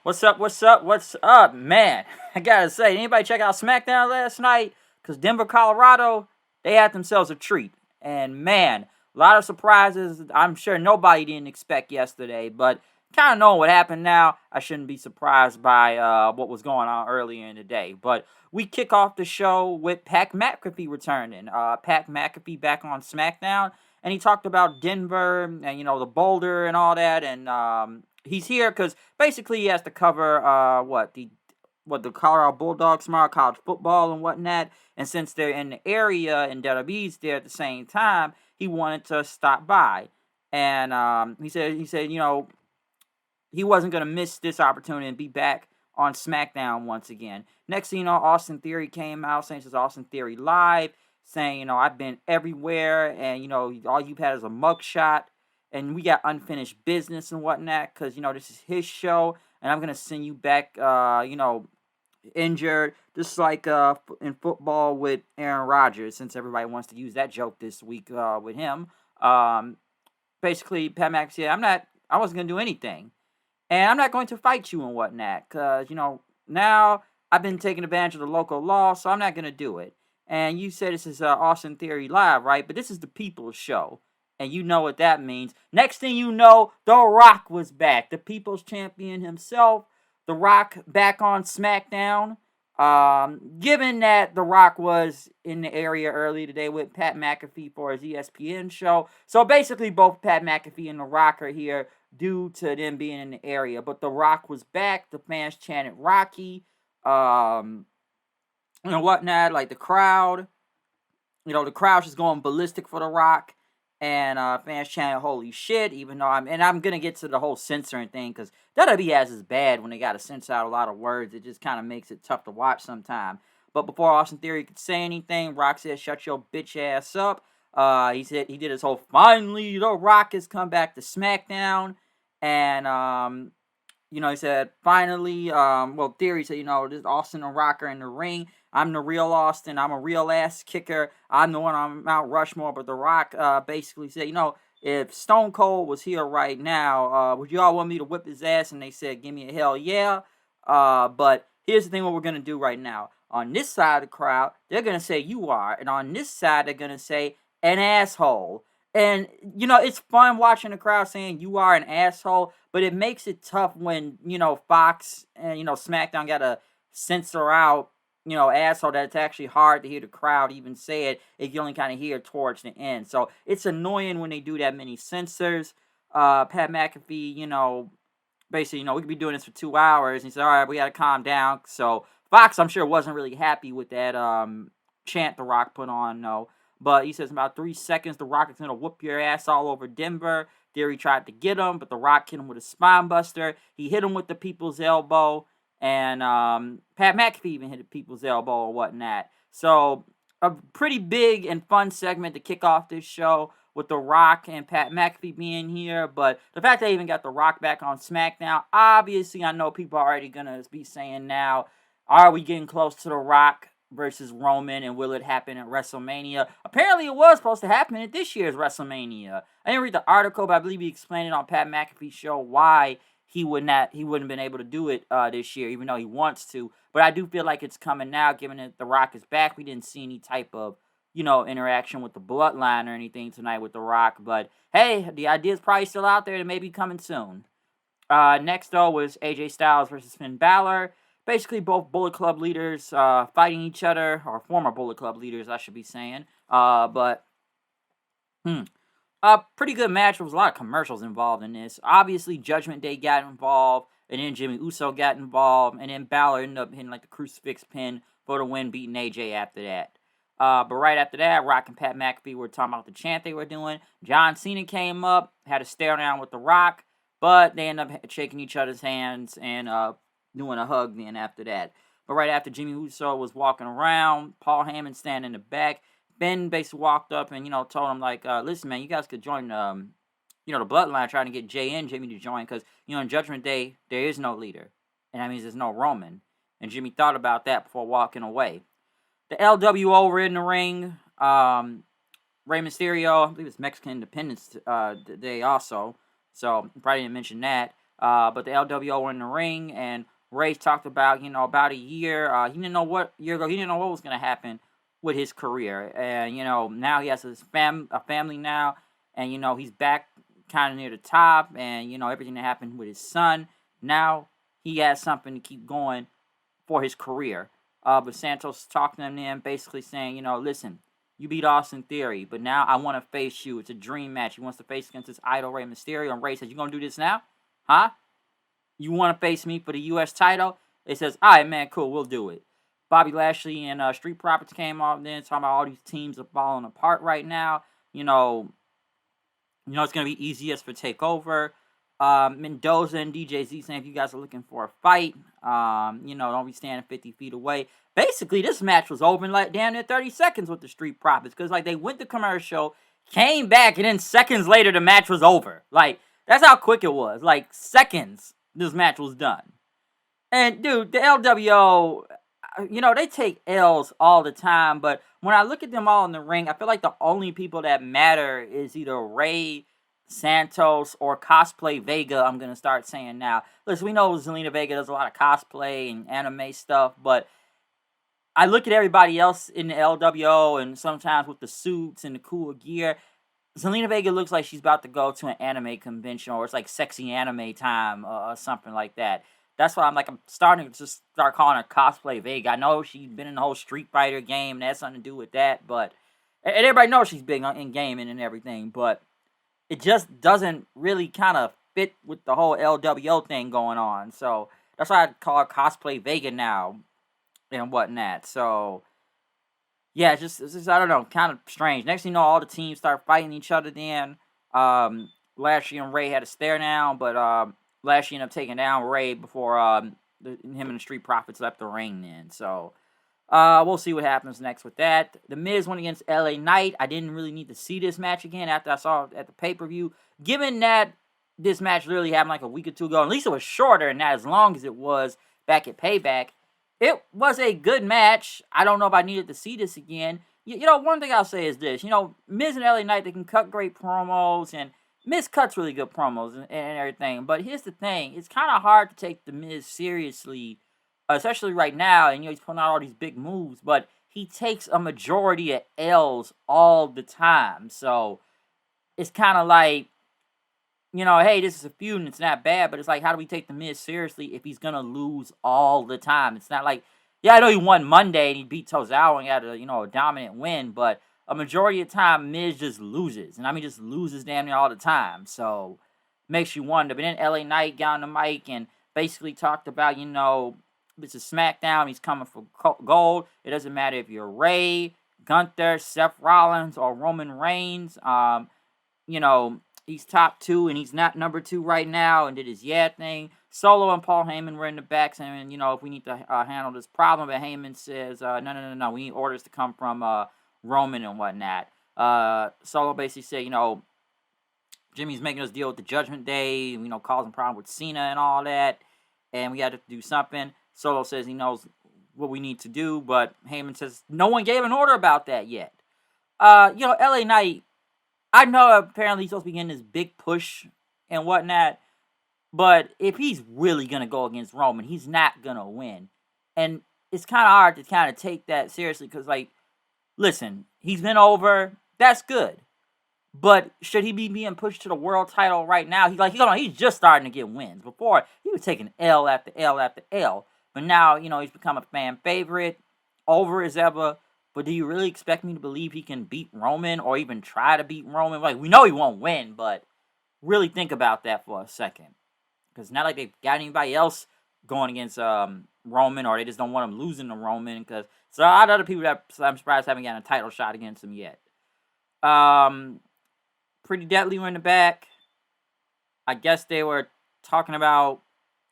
What's up? What's up? What's up, man? I gotta say, anybody check out Smackdown last night? Because Denver, Colorado, they had themselves a treat. And man, a lot of surprises. I'm sure nobody didn't expect yesterday, but kind of knowing what happened now, I shouldn't be surprised by what was going on earlier in the day. But we kick off the show with Pat McAfee returning. Pat McAfee back on SmackDown, and he talked about Denver and the Boulder and all that, and he's here because basically he has to cover the Colorado Bulldogs tomorrow, college football and whatnot. And since they're in the area and Bees there at the same time, he wanted to stop by. And he said he wasn't gonna miss this opportunity and be back on SmackDown once again. Next thing you know, Austin Theory came out saying this is Austin Theory live, saying I've been everywhere, and all you've had is a mugshot, and we got unfinished business and whatnot, because this is his show, and I'm gonna send you back injured, just like in football with Aaron Rodgers, since everybody wants to use that joke this week with him. Basically, Pat McAfee said, I wasn't gonna do anything, and I'm not going to fight you and whatnot, because now I've been taking advantage of the local law, so I'm not gonna do it. And you said this is Austin Theory Live, right? But this is the People's Show. And you know what that means. Next thing you know, The Rock was back. The People's Champion himself. The Rock back on SmackDown. Given that The Rock was in the area earlier today with Pat McAfee for his ESPN show. So basically both Pat McAfee and The Rock are here due to them being in the area. But The Rock was back. The fans chanted Rocky. Whatnot, like the crowd. The crowd's just going ballistic for The Rock. And fans chanting holy shit, even though I'm gonna get to the whole censoring thing, because WWE has is bad when they gotta censor out a lot of words. It just kind of makes it tough to watch sometimes. But before Austin Theory could say anything, Rock said, "Shut your bitch ass up." He said he did his whole finally The Rock has come back to SmackDown, and he said finally. Theory said, this Austin and Rock are in the ring. I'm the real Austin. I'm a real ass kicker. I'm the one on Mount Rushmore. But The Rock basically said, if Stone Cold was here right now, would you all want me to whip his ass? And they said, give me a hell yeah. But here's the thing what we're going to do right now. On this side of the crowd, they're going to say you are. And on this side, they're going to say an asshole. And, it's fun watching the crowd saying you are an asshole. But it makes it tough when, Fox and, SmackDown got to censor out asshole, that it's actually hard to hear the crowd even say it if you only kind of hear it towards the end. So it's annoying when they do that many censors. Pat McAfee, basically, we could be doing this for 2 hours. And he said, all right, we got to calm down. So Fox, I'm sure, wasn't really happy with that chant The Rock put on, no. But he says in about 3 seconds, The Rock is going to whoop your ass all over Denver. Theory tried to get him, but The Rock hit him with a spine buster. He hit him with the people's elbow. And Pat McAfee even hit the people's elbow or whatnot. So a pretty big and fun segment to kick off this show with The Rock and Pat McAfee being here. But the fact they even got The Rock back on SmackDown, obviously I know people are already going to be saying now, are we getting close to The Rock versus Roman, and will it happen at WrestleMania? Apparently it was supposed to happen at this year's WrestleMania. I didn't read the article, but I believe he explained it on Pat McAfee's show why he wouldn't have been able to do it this year, even though he wants to. But I do feel like it's coming now, given that The Rock is back. We didn't see any type of, interaction with the Bloodline or anything tonight with The Rock. But hey, the idea is probably still out there and maybe coming soon. Next, though, was AJ Styles versus Finn Balor. Basically, both Bullet Club leaders fighting each other, or former Bullet Club leaders, I should be saying. Pretty good match. There was a lot of commercials involved in this. Obviously, Judgment Day got involved, and then Jimmy Uso got involved, and then Balor ended up hitting like the crucifix pin for the win, beating AJ after that. But right after that, Rock and Pat McAfee were talking about the chant they were doing. John Cena came up, had a stare down with The Rock, but they ended up shaking each other's hands and doing a hug then after that. But right after Jimmy Uso was walking around, Paul Heyman standing in the back, Ben basically walked up and, told him, like, listen, man, you guys could join, the Bloodline, trying to get Jay and Jimmy to join, because, in Judgment Day, there is no leader, and that means there's no Roman. And Jimmy thought about that before walking away. The LWO were in the ring. Rey Mysterio, I believe it's Mexican Independence Day also, so probably didn't mention that. But the LWO were in the ring, and Ray talked about, about a year. He didn't know what year ago. He didn't know what was going to happen with his career, and now he has a family now, and he's back kind of near the top, and everything that happened with his son. Now he has something to keep going for his career. But Santos talking to him then, basically saying, listen, you beat Austin Theory, but now I want to face you. It's a dream match. He wants to face against his idol, Rey Mysterio. And Rey says, you going to do this now? Huh? You want to face me for the U.S. title? It says, all right, man, cool, we'll do it. Bobby Lashley and Street Profits came off then, talking about all these teams are falling apart right now. It's going to be easiest for TakeOver. Mendoza and DJZ saying if you guys are looking for a fight, don't be standing 50 feet away. Basically, this match was over in like damn near 30 seconds with the Street Profits, because like they went to commercial, came back, and then seconds later the match was over. Like, that's how quick it was. Like, seconds, this match was done. And dude, the LWO, they take L's all the time, but when I look at them all in the ring, I feel like the only people that matter is either Ray, Santos, or Cosplay Vega. I'm going to start saying now. Listen, we know Zelina Vega does a lot of cosplay and anime stuff, but I look at everybody else in the LWO, and sometimes with the suits and the cool gear, Zelina Vega looks like she's about to go to an anime convention, or it's like sexy anime time, or something like that. That's why I'm starting to just start calling her Cosplay Vega. I know she's been in the whole Street Fighter game, and that has something to do with that, but and everybody knows she's big in gaming and everything, but it just doesn't really kind of fit with the whole LWO thing going on. So that's why I call her Cosplay Vega now and whatnot. So yeah, it's just I don't know, kind of strange. Next thing you know, all the teams start fighting each other then. Lashley and Ray had a stare down, but Lashley ended up taking down Ray before him and the Street Profits left the ring then. So we'll see what happens next with that. The Miz went against LA Knight. I didn't really need to see this match again after I saw it at the pay-per-view. Given that this match literally happened like a week or two ago, at least it was shorter and not as long as it was back at Payback, it was a good match. I don't know if I needed to see this again. One thing I'll say is this. Miz and LA Knight, they can cut great promos, and Miz cuts really good promos and everything. But here's the thing. It's kind of hard to take the Miz seriously, especially right now. And, he's putting out all these big moves, but he takes a majority of L's all the time. So it's kind of like, hey, this is a feud and it's not bad, but it's like, how do we take the Miz seriously if he's going to lose all the time? It's not like, yeah, I know he won Monday and he beat Tozawa and got a dominant win, but a majority of the time, Miz just loses. And I mean, just loses damn near all the time. So, makes you wonder. But then LA Knight got on the mic and basically talked about, this is Smackdown. He's coming for gold. It doesn't matter if you're Ray, Gunther, Seth Rollins, or Roman Reigns. He's top 2 and he's not number 2 right now, and did his thing. Solo and Paul Heyman were in the back saying, if we need to handle this problem. But Heyman says, no. We need orders to come from Roman and whatnot. Solo basically said, Jimmy's making us deal with the Judgment Day, causing problems with Cena and all that, and we had to do something. Solo says he knows what we need to do, but Heyman says no one gave an order about that yet. LA Knight, I know apparently he's supposed to be getting this big push and whatnot, but if he's really going to go against Roman, he's not going to win. And it's kind of hard to kind of take that seriously because, listen, he's been over. That's good. But should he be being pushed to the world title right now? He's just starting to get wins. Before, he was taking L after L after L. But now, he's become a fan favorite, over as ever. But do you really expect me to believe he can beat Roman or even try to beat Roman? We know he won't win, but really think about that for a second. Because not like they've got anybody else going against Roman, or they just don't want him losing to Roman. Because so a lot of other people that I'm surprised haven't gotten a title shot against him yet. Pretty Deadly were in the back. I guess they were talking about,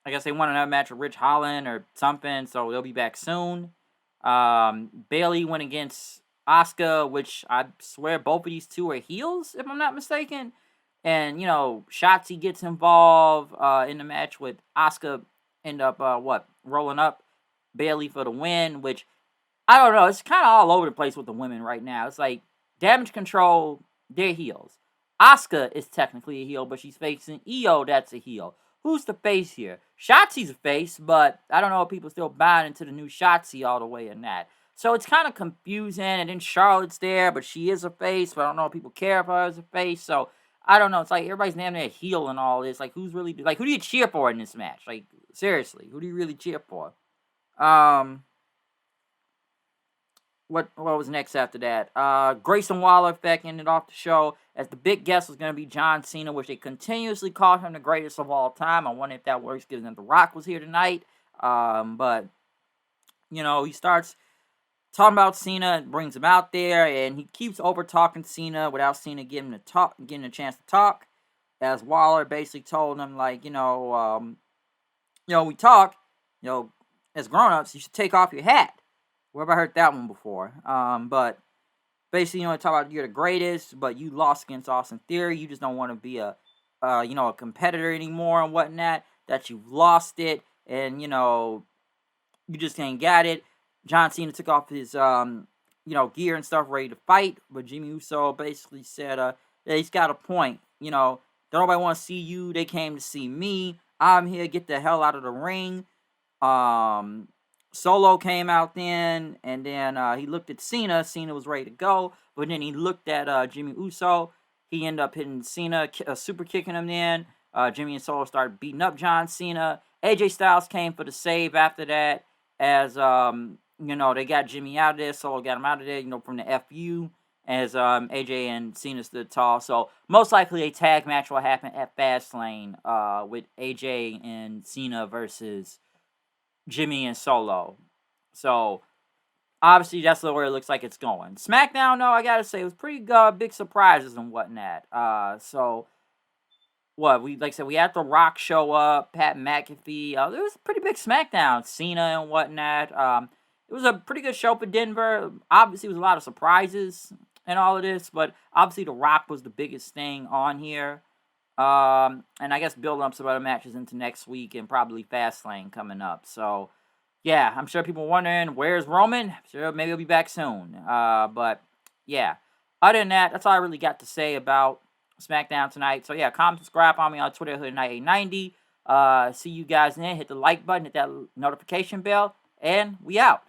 they want another match with Rich Holland or something, so they'll be back soon. Bailey went against Asuka, which I swear both of these two are heels, if I'm not mistaken. And, Shotzi gets involved in the match with Asuka, end up, rolling up Bailey for the win, which, I don't know, it's kind of all over the place with the women right now. It's like, Damage Control, they're heels. Asuka is technically a heel, but she's facing Io, that's a heel. who's the face here? Shotzi's a face, but I don't know if people still buying into the new Shotzi all the way in that. So it's kind of confusing, and then Charlotte's there, but she is a face, but I don't know if people care if her as a face, so I don't know. It's like everybody's naming their heel and all this. Like, who's really, like, who do you cheer for in this match? Like, seriously, who do you really cheer for? What was next after that? Grayson Waller effect ended off the show as the big guest was going to be John Cena, which they continuously called him the greatest of all time. I wonder if that works given that The Rock was here tonight. But, he starts talking about Cena and brings him out there, and he keeps over-talking Cena without Cena getting a chance to talk, as Waller basically told him, like, we talk, as grown-ups, you should take off your hat. Where have I heard that one before? But basically, talk about you're the greatest, but you lost against Austin Theory. You just don't want to be a competitor anymore and whatnot. That you've lost it, and you just ain't got it. John Cena took off his gear and stuff, ready to fight, but Jimmy Uso basically said, yeah, he's got a point. Don't nobody want to see you. They came to see me. I'm here. Get the hell out of the ring. Solo came out then, and then he looked at Cena. Cena was ready to go, but then he looked at Jimmy Uso. He ended up hitting Cena, super kicking him then. Jimmy and Solo started beating up John Cena. AJ Styles came for the save after that, as, they got Jimmy out of there. Solo got him out of there, from the FU, as AJ and Cena stood tall. So, most likely a tag match will happen at Fastlane with AJ and Cena versus Jimmy and Solo. So, obviously, that's where it looks like it's going. SmackDown, though, I gotta say, it was pretty big surprises and whatnot. We had The Rock show up, Pat McAfee. There was a pretty big SmackDown, Cena and whatnot. It was a pretty good show for Denver. Obviously, it was a lot of surprises and all of this, but obviously, The Rock was the biggest thing on here. And I guess building up some other matches into next week and probably Fastlane coming up. So, yeah, I'm sure people are wondering, where's Roman? I'm sure maybe he'll be back soon. But, yeah. Other than that, that's all I really got to say about SmackDown tonight. So, yeah, comment, subscribe on me on Twitter, HoodNight890. See you guys then. Hit the like button, hit that notification bell, and we out.